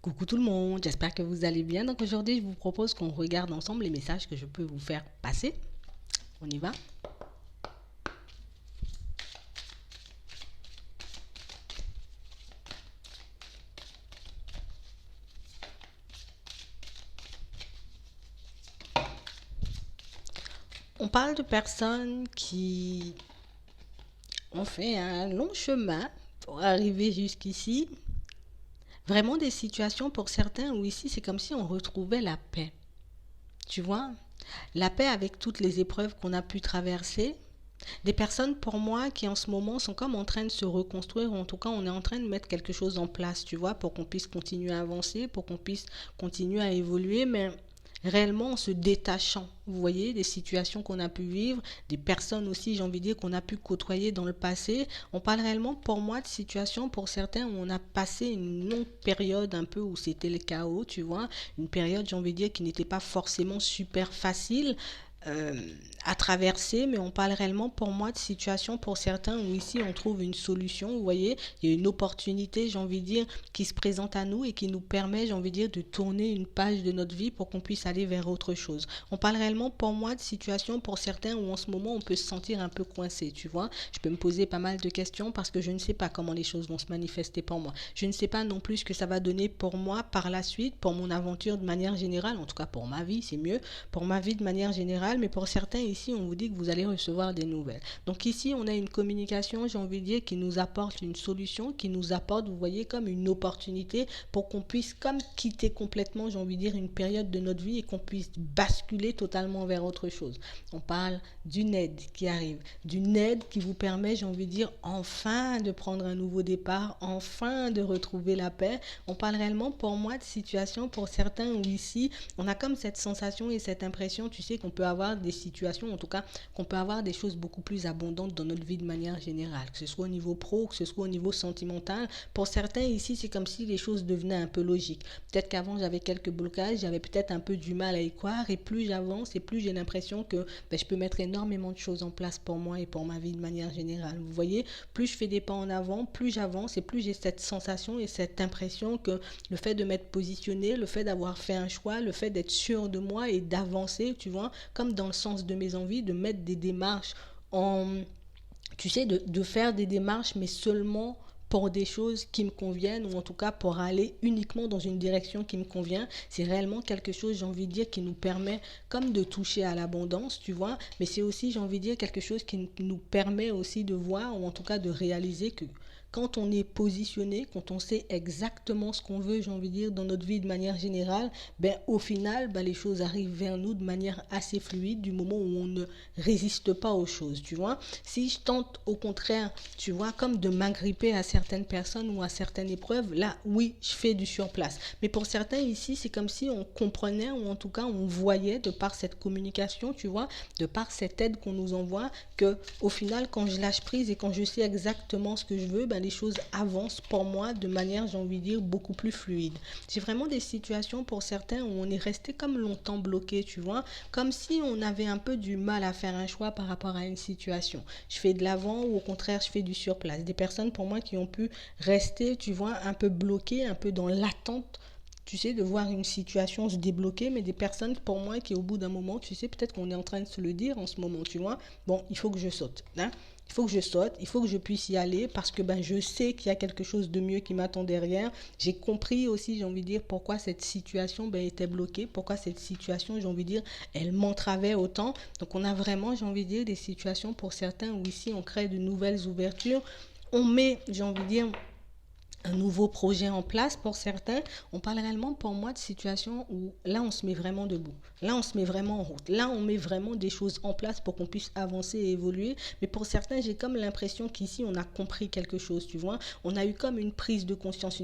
Coucou tout le monde, j'espère que vous allez bien. Donc aujourd'hui, je vous propose qu'on regarde ensemble les messages que je peux vous faire passer. On y va. On parle de personnes qui ont fait un long chemin pour arriver jusqu'ici. Vraiment des situations pour certains où ici, c'est comme si on retrouvait la paix. Tu vois, la paix avec toutes les épreuves qu'on a pu traverser. Des personnes pour moi qui en ce moment sont comme en train de se reconstruire, ou en tout cas on est en train de mettre quelque chose en place, tu vois, pour qu'on puisse continuer à avancer, pour qu'on puisse continuer à évoluer, mais réellement en se détachant, vous voyez, des situations qu'on a pu vivre, des personnes aussi, j'ai envie de dire, qu'on a pu côtoyer dans le passé. On parle réellement pour moi de situations pour certains où on a passé une longue période un peu où c'était le chaos, tu vois, une période, j'ai envie de dire, qui n'était pas forcément super facile, euh, à traverser, mais on parle réellement pour moi de situation pour certains où ici on trouve une solution, vous voyez, il y a une opportunité, j'ai envie de dire, qui se présente à nous et qui nous permet, j'ai envie de dire, de tourner une page de notre vie pour qu'on puisse aller vers autre chose. On parle réellement pour moi de situation pour certains où en ce moment on peut se sentir un peu coincé, tu vois. Je peux me poser pas mal de questions parce que je ne sais pas comment les choses vont se manifester pour moi. Je ne sais pas non plus ce que ça va donner pour moi par la suite, pour mon aventure de manière générale, en tout cas pour ma vie, c'est mieux, pour ma vie de manière générale, mais pour certains ici, on vous dit que vous allez recevoir des nouvelles. Donc ici, on a une communication, j'ai envie de dire, qui nous apporte une solution, qui nous apporte, vous voyez, comme une opportunité pour qu'on puisse comme quitter complètement, j'ai envie de dire, une période de notre vie et qu'on puisse basculer totalement vers autre chose. On parle d'une aide qui arrive, d'une aide qui vous permet, j'ai envie de dire, enfin de prendre un nouveau départ, enfin de retrouver la paix. On parle réellement pour moi de situation pour certains où ici, on a comme cette sensation et cette impression, tu sais, qu'on peut avoir des situations, en tout cas, qu'on peut avoir des choses beaucoup plus abondantes dans notre vie de manière générale, que ce soit au niveau pro, que ce soit au niveau sentimental. Pour certains ici, c'est comme si les choses devenaient un peu logiques. Peut-être qu'avant, j'avais quelques blocages, j'avais peut-être un peu du mal à y croire, et plus j'avance, et plus j'ai l'impression que je peux mettre énormément de choses en place pour moi et pour ma vie de manière générale. Vous voyez, plus je fais des pas en avant, plus j'avance, et plus j'ai cette sensation et cette impression que le fait de m'être positionné, le fait d'avoir fait un choix, le fait d'être sûr de moi et d'avancer, tu vois, comme dans le sens de mes envies, de mettre des démarches en, tu sais, de faire des démarches, mais seulement pour des choses qui me conviennent ou en tout cas pour aller uniquement dans une direction qui me convient. C'est réellement quelque chose, j'ai envie de dire, qui nous permet comme de toucher à l'abondance, tu vois, mais c'est aussi, j'ai envie de dire, quelque chose qui nous permet aussi de voir ou en tout cas de réaliser que quand on est positionné, quand on sait exactement ce qu'on veut, j'ai envie de dire, dans notre vie de manière générale, ben, au final, ben, les choses arrivent vers nous de manière assez fluide du moment où on ne résiste pas aux choses, tu vois. Si je tente au contraire, tu vois, comme de m'agripper à certaines personnes ou à certaines épreuves, là, oui, je fais du surplace. Mais pour certains ici, c'est comme si on comprenait ou en tout cas on voyait de par cette communication, tu vois, de par cette aide qu'on nous envoie, que au final, quand je lâche prise et quand je sais exactement ce que je veux, ben, les choses avancent pour moi de manière, j'ai envie de dire, beaucoup plus fluide. J'ai vraiment des situations pour certains où on est resté comme longtemps bloqué, tu vois, comme si on avait un peu du mal à faire un choix par rapport à une situation. Je fais de l'avant ou au contraire, je fais du surplace. Des personnes pour moi qui ont pu rester, tu vois, un peu bloquées, un peu dans l'attente, tu sais, de voir une situation se débloquer, mais des personnes pour moi qui au bout d'un moment, tu sais, peut-être qu'on est en train de se le dire en ce moment, tu vois, bon, il faut que je saute, hein. Il faut que je saute, il faut que je puisse y aller parce que ben, je sais qu'il y a quelque chose de mieux qui m'attend derrière. J'ai compris aussi, j'ai envie de dire, pourquoi cette situation ben, était bloquée, pourquoi cette situation, j'ai envie de dire, elle m'entravait autant. Donc on a vraiment, j'ai envie de dire, des situations pour certains où ici on crée de nouvelles ouvertures. On met, j'ai envie de dire, un nouveau projet en place pour certains. On parle réellement pour moi de situations où là on se met vraiment debout, là on se met vraiment en route, là on met vraiment des choses en place pour qu'on puisse avancer et évoluer. Mais pour certains, j'ai comme l'impression qu'ici on a compris quelque chose, tu vois, on a eu comme une prise de conscience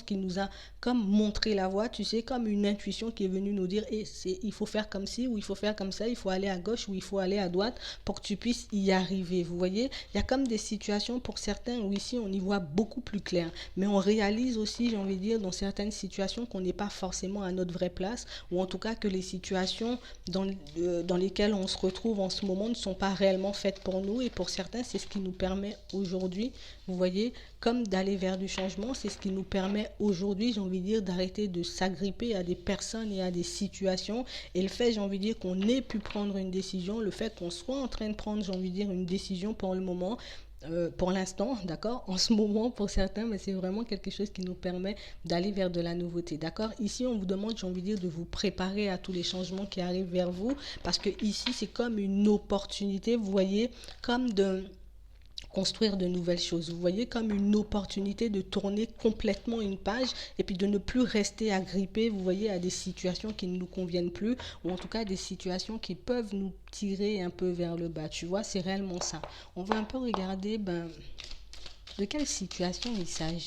qui nous a comme montré la voie, tu sais, comme une intuition qui est venue nous dire il faut faire comme ci ou il faut faire comme ça, il faut aller à gauche ou il faut aller à droite pour que tu puisses y arriver. Vous voyez, il y a comme des situations pour certains où ici on y voit beaucoup plus clair. faire. Mais on réalise aussi, j'ai envie de dire, dans certaines situations qu'on n'est pas forcément à notre vraie place, ou en tout cas que les situations dans lesquelles on se retrouve en ce moment ne sont pas réellement faites pour nous. Et pour certains, c'est ce qui nous permet aujourd'hui, vous voyez, comme d'aller vers du changement, c'est ce qui nous permet aujourd'hui, j'ai envie de dire, d'arrêter de s'agripper à des personnes et à des situations. Et le fait, j'ai envie de dire, qu'on ait pu prendre une décision, le fait qu'on soit en train de prendre, j'ai envie de dire, une décision pour le moment, pour l'instant, d'accord, en ce moment pour certains, mais c'est vraiment quelque chose qui nous permet d'aller vers de la nouveauté, d'accord. Ici, on vous demande, j'ai envie de dire, de vous préparer à tous les changements qui arrivent vers vous, parce que ici, c'est comme une opportunité, vous voyez, comme de construire de nouvelles choses. Vous voyez, comme une opportunité de tourner complètement une page et puis de ne plus rester agrippé, vous voyez, à des situations qui ne nous conviennent plus, ou en tout cas des situations qui peuvent nous tirer un peu vers le bas. Tu vois, c'est réellement ça. On va un peu regarder de quelle situation il s'agit.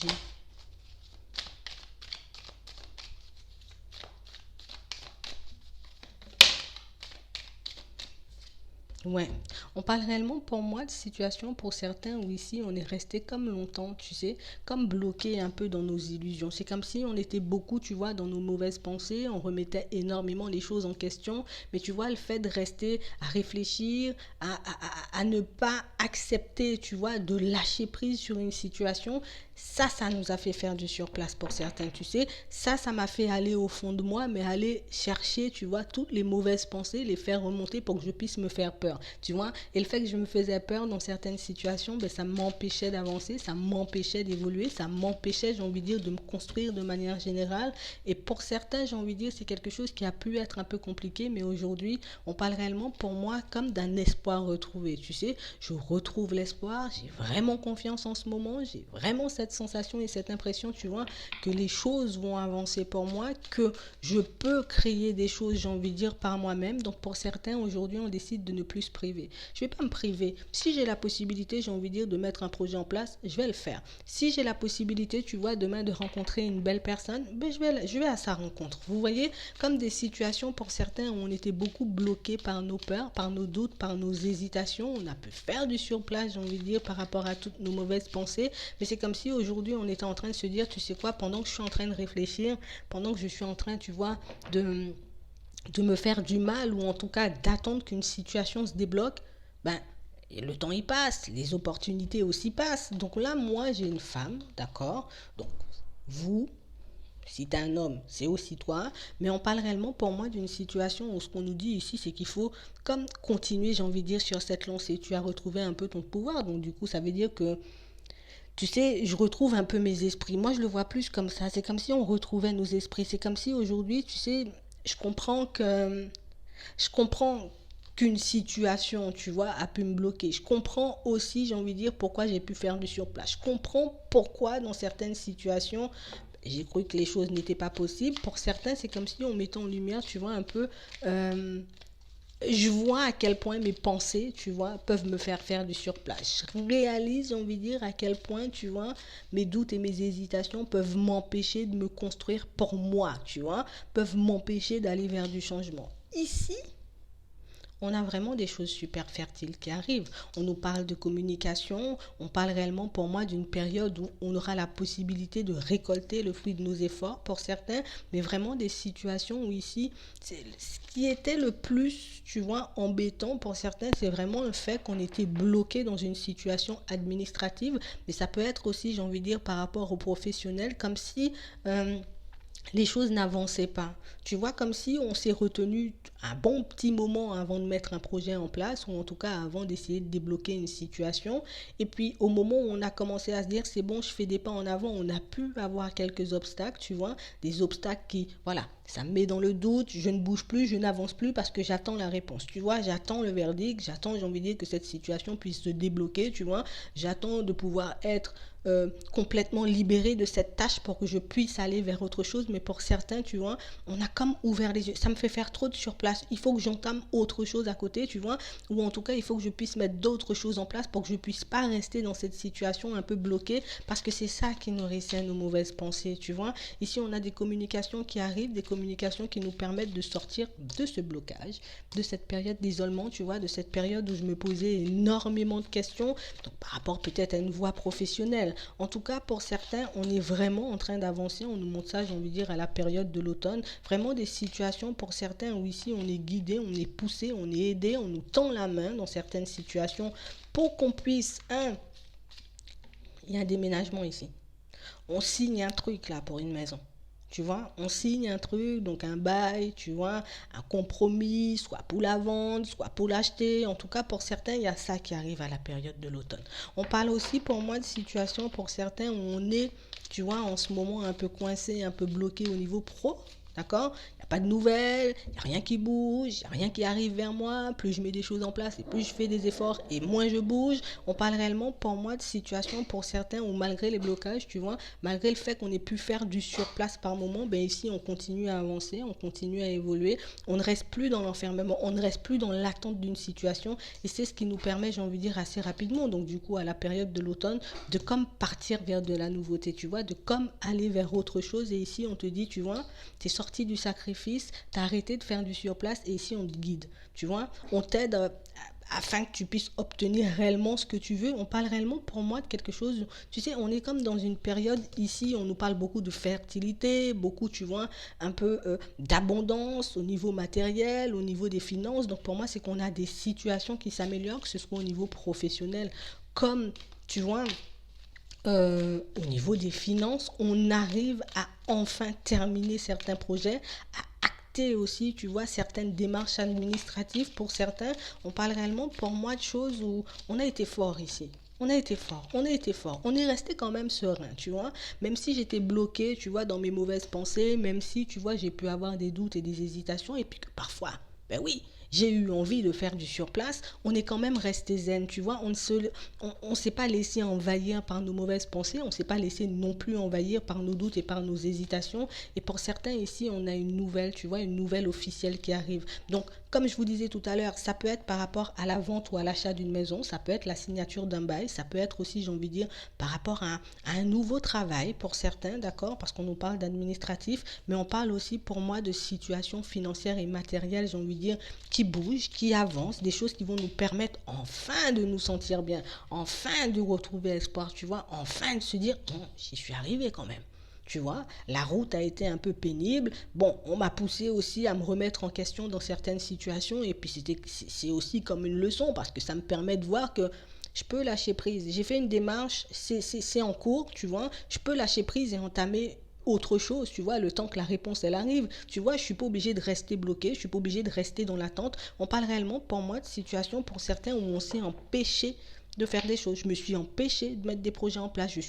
Ouais, on parle réellement pour moi de situation pour certains où ici on est resté comme longtemps, tu sais, comme bloqué un peu dans nos illusions. C'est comme si on était beaucoup, tu vois, dans nos mauvaises pensées, on remettait énormément les choses en question, mais tu vois, le fait de rester à réfléchir, à ne pas accepter, tu vois, de lâcher prise sur une situation, ça nous a fait faire du surplace pour certains, tu sais. Ça m'a fait aller au fond de moi, mais aller chercher, tu vois, toutes les mauvaises pensées, les faire remonter pour que je puisse me faire peur, tu vois. Et le fait que je me faisais peur dans certaines situations, ben, ça m'empêchait d'avancer, ça m'empêchait d'évoluer, ça m'empêchait, j'ai envie de dire, de me construire de manière générale. Et pour certains, j'ai envie de dire, c'est quelque chose qui a pu être un peu compliqué, mais aujourd'hui, on parle réellement pour moi comme d'un espoir retrouvé, tu sais. Je retrouve l'espoir, j'ai vraiment confiance en ce moment, j'ai vraiment cette sensation et cette impression, tu vois, que les choses vont avancer pour moi, que je peux créer des choses, j'ai envie de dire, par moi-même. Donc pour certains, aujourd'hui, on décide de ne plus se priver. Je ne vais pas me priver. Si j'ai la possibilité, j'ai envie de dire, de mettre un projet en place, je vais le faire. Si j'ai la possibilité, tu vois, demain de rencontrer une belle personne, ben je vais à sa rencontre. Vous voyez, comme des situations pour certains où on était beaucoup bloqués par nos peurs, par nos doutes, par nos hésitations. On a pu faire du surplace, j'ai envie de dire, par rapport à toutes nos mauvaises pensées. Mais c'est comme si aujourd'hui, on était en train de se dire, tu sais quoi, pendant que je suis en train de réfléchir, pendant que je suis en train, tu vois, de me faire du mal, ou en tout cas d'attendre qu'une situation se débloque, ben, et le temps y passe, les opportunités aussi passent. Donc là, moi, j'ai une femme, d'accord. Donc, vous, si tu es un homme, c'est aussi toi. Mais on parle réellement pour moi d'une situation où ce qu'on nous dit ici, c'est qu'il faut comme continuer, j'ai envie de dire, sur cette lancée. Tu as retrouvé un peu ton pouvoir. Donc du coup, ça veut dire que, tu sais, je retrouve un peu mes esprits. Moi, je le vois plus comme ça. C'est comme si on retrouvait nos esprits. C'est comme si aujourd'hui, tu sais, je comprends que... Je comprends qu'une situation, tu vois, a pu me bloquer. Je comprends aussi, j'ai envie de dire, pourquoi j'ai pu faire du surplace. Je comprends pourquoi, dans certaines situations, j'ai cru que les choses n'étaient pas possibles. Pour certains, c'est comme si on mettait en lumière, tu vois, un peu... je vois à quel point mes pensées, tu vois, peuvent me faire faire du surplace. Je réalise, j'ai envie de dire, à quel point, tu vois, mes doutes et mes hésitations peuvent m'empêcher de me construire pour moi, tu vois, peuvent m'empêcher d'aller vers du changement. Ici, on a vraiment des choses super fertiles qui arrivent. On nous parle de communication, on parle réellement pour moi d'une période où on aura la possibilité de récolter le fruit de nos efforts pour certains, mais vraiment des situations où ici, c'est ce qui était le plus, tu vois, embêtant pour certains, c'est vraiment le fait qu'on était bloqué dans une situation administrative, mais ça peut être aussi, j'ai envie de dire, par rapport aux professionnels, comme si... les choses n'avançaient pas. Tu vois, comme si on s'est retenu un bon petit moment avant de mettre un projet en place, ou en tout cas avant d'essayer de débloquer une situation. Et puis au moment où on a commencé à se dire, c'est bon, je fais des pas en avant, on a pu avoir quelques obstacles, tu vois, des obstacles qui, voilà, ça me met dans le doute, je ne bouge plus, je n'avance plus parce que j'attends la réponse. Tu vois, j'attends le verdict, j'attends, j'ai envie de dire, que cette situation puisse se débloquer, tu vois. J'attends de pouvoir être complètement libéré de cette tâche pour que je puisse aller vers autre chose. Mais pour certains, tu vois, on a comme ouvert les yeux. Ça me fait faire trop de surplace. Il faut que j'entame autre chose à côté, tu vois. Ou en tout cas, il faut que je puisse mettre d'autres choses en place pour que je puisse pas rester dans cette situation un peu bloquée. Parce que c'est ça qui nourrissait nos mauvaises pensées, tu vois. Ici, on a des communications qui arrivent, des communications communication qui nous permettent de sortir de ce blocage, de cette période d'isolement, tu vois, de cette période où je me posais énormément de questions, donc par rapport peut-être à une voie professionnelle. En tout cas, pour certains, on est vraiment en train d'avancer. On nous montre ça, j'ai envie de dire, à la période de l'automne. Vraiment des situations pour certains où ici, on est guidé, on est poussé, on est aidé, on nous tend la main dans certaines situations pour qu'on puisse, il y a un déménagement ici. On signe un truc là pour une maison. Tu vois, on signe un truc, donc un bail, tu vois, un compromis, soit pour la vendre, soit pour l'acheter. En tout cas, pour certains, il y a ça qui arrive à la période de l'automne. On parle aussi pour moi de situations pour certains où on est, tu vois, en ce moment un peu coincé, un peu bloqué au niveau pro. D'accord? Il n'y a pas de nouvelles, il n'y a rien qui bouge, il n'y a rien qui arrive vers moi. Plus je mets des choses en place et plus je fais des efforts et moins je bouge. On parle réellement pour moi de situations pour certains où malgré les blocages, tu vois, malgré le fait qu'on ait pu faire du surplace par moment, ben ici on continue à avancer, on continue à évoluer. On ne reste plus dans l'enfermement, on ne reste plus dans l'attente d'une situation et c'est ce qui nous permet, j'ai envie de dire, assez rapidement, donc du coup à la période de l'automne, de comme partir vers de la nouveauté, tu vois, de comme aller vers autre chose et ici on te dit, tu vois, tu es sorti du sacrifice, tu as arrêté de faire du surplace et ici on te guide, tu vois, on t'aide afin que tu puisses obtenir réellement ce que tu veux. On parle réellement pour moi de quelque chose, tu sais, on est comme dans une période ici, on nous parle beaucoup de fertilité, beaucoup, tu vois, un peu d'abondance au niveau matériel, au niveau des finances. Donc pour moi, c'est qu'on a des situations qui s'améliorent, que ce soit au niveau professionnel, comme, tu vois, au niveau des finances, on arrive à enfin terminer certains projets, à acter aussi, tu vois, certaines démarches administratives pour certains. On parle réellement pour moi de choses où on a été fort ici. On a été fort, on a été fort, on est resté quand même serein, tu vois, même si j'étais bloqué, tu vois, dans mes mauvaises pensées, même si, tu vois, j'ai pu avoir des doutes et des hésitations, et puis que parfois, ben oui, j'ai eu envie de faire du surplace, on est quand même resté zen, tu vois, on s'est pas laissé envahir par nos mauvaises pensées, on s'est pas laissé non plus envahir par nos doutes et par nos hésitations, et pour certains ici, on a une nouvelle, tu vois, une nouvelle officielle qui arrive. Donc, comme je vous disais tout à l'heure, ça peut être par rapport à la vente ou à l'achat d'une maison, ça peut être la signature d'un bail, ça peut être aussi, j'ai envie de dire, par rapport à un nouveau travail pour certains, d'accord, parce qu'on nous parle d'administratif, mais on parle aussi pour moi de situations financières et matérielles, j'ai envie de dire, qui bougent, qui avancent, des choses qui vont nous permettre enfin de nous sentir bien, enfin de retrouver espoir, tu vois, enfin de se dire, j'y suis arrivé quand même. Tu vois, la route a été un peu pénible. Bon, on m'a poussé aussi à me remettre en question dans certaines situations. Et puis, c'est aussi comme une leçon parce que ça me permet de voir que je peux lâcher prise. J'ai fait une démarche, c'est en cours, tu vois. Je peux lâcher prise et entamer autre chose, tu vois, le temps que la réponse, elle arrive. Tu vois, je suis pas obligé de rester bloqué, je suis pas obligé de rester dans l'attente. On parle réellement, pour moi, de situations pour certains où on s'est empêché de faire des choses. Je me suis empêché de mettre des projets en place. Je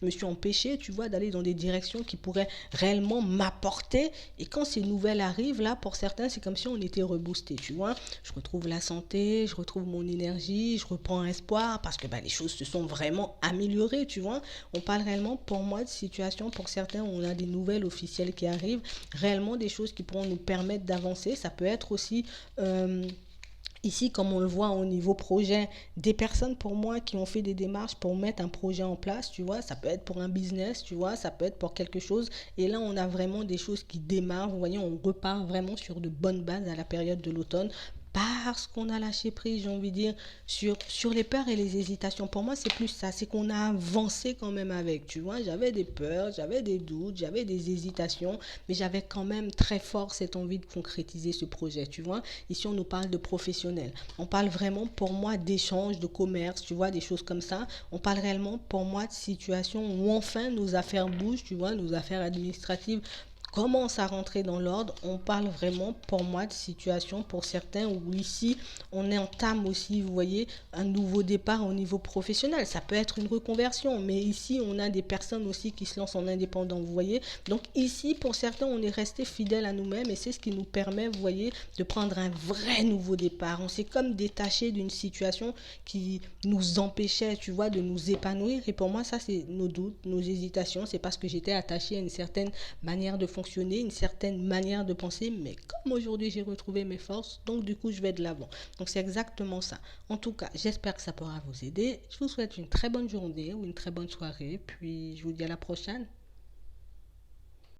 me suis empêché, tu vois, d'aller dans des directions qui pourraient réellement m'apporter. Et quand ces nouvelles arrivent, là, pour certains, c'est comme si on était reboosté, tu vois. Je retrouve la santé, je retrouve mon énergie, je reprends espoir parce que les choses se sont vraiment améliorées, tu vois. On parle réellement, pour moi, de situations, pour certains, où on a des nouvelles officielles qui arrivent, réellement des choses qui pourront nous permettre d'avancer. Ça peut être aussi... ici, comme on le voit au niveau projet, des personnes pour moi qui ont fait des démarches pour mettre un projet en place, tu vois, ça peut être pour un business, tu vois, ça peut être pour quelque chose. Et là, on a vraiment des choses qui démarrent. Vous voyez, on repart vraiment sur de bonnes bases à la période de l'automne parce qu'on a lâché prise, j'ai envie de dire, sur les peurs et les hésitations. Pour moi, c'est plus ça, c'est qu'on a avancé quand même avec, tu vois. J'avais des peurs, j'avais des doutes, j'avais des hésitations, mais j'avais quand même très fort cette envie de concrétiser ce projet, tu vois. Ici, on nous parle de professionnels. On parle vraiment, pour moi, d'échanges, de commerce, tu vois, des choses comme ça. On parle réellement, pour moi, de situations où enfin nos affaires bougent, tu vois, nos affaires administratives commence à rentrer dans l'ordre. On parle vraiment, pour moi, de situation pour certains où ici, on entame aussi, vous voyez, un nouveau départ au niveau professionnel. Ça peut être une reconversion, mais ici, on a des personnes aussi qui se lancent en indépendant, vous voyez. Donc ici, pour certains, on est resté fidèle à nous-mêmes et c'est ce qui nous permet, vous voyez, de prendre un vrai nouveau départ. On s'est comme détaché d'une situation qui nous empêchait, tu vois, de nous épanouir. Et pour moi, ça, c'est nos doutes, nos hésitations. C'est parce que j'étais attachée à une certaine manière de fonctionner, une certaine manière de penser, mais comme aujourd'hui j'ai retrouvé mes forces, donc du coup je vais de l'avant. Donc c'est exactement ça. En tout cas, j'espère que ça pourra vous aider. Je vous souhaite une très bonne journée ou une très bonne soirée, puis je vous dis à la prochaine.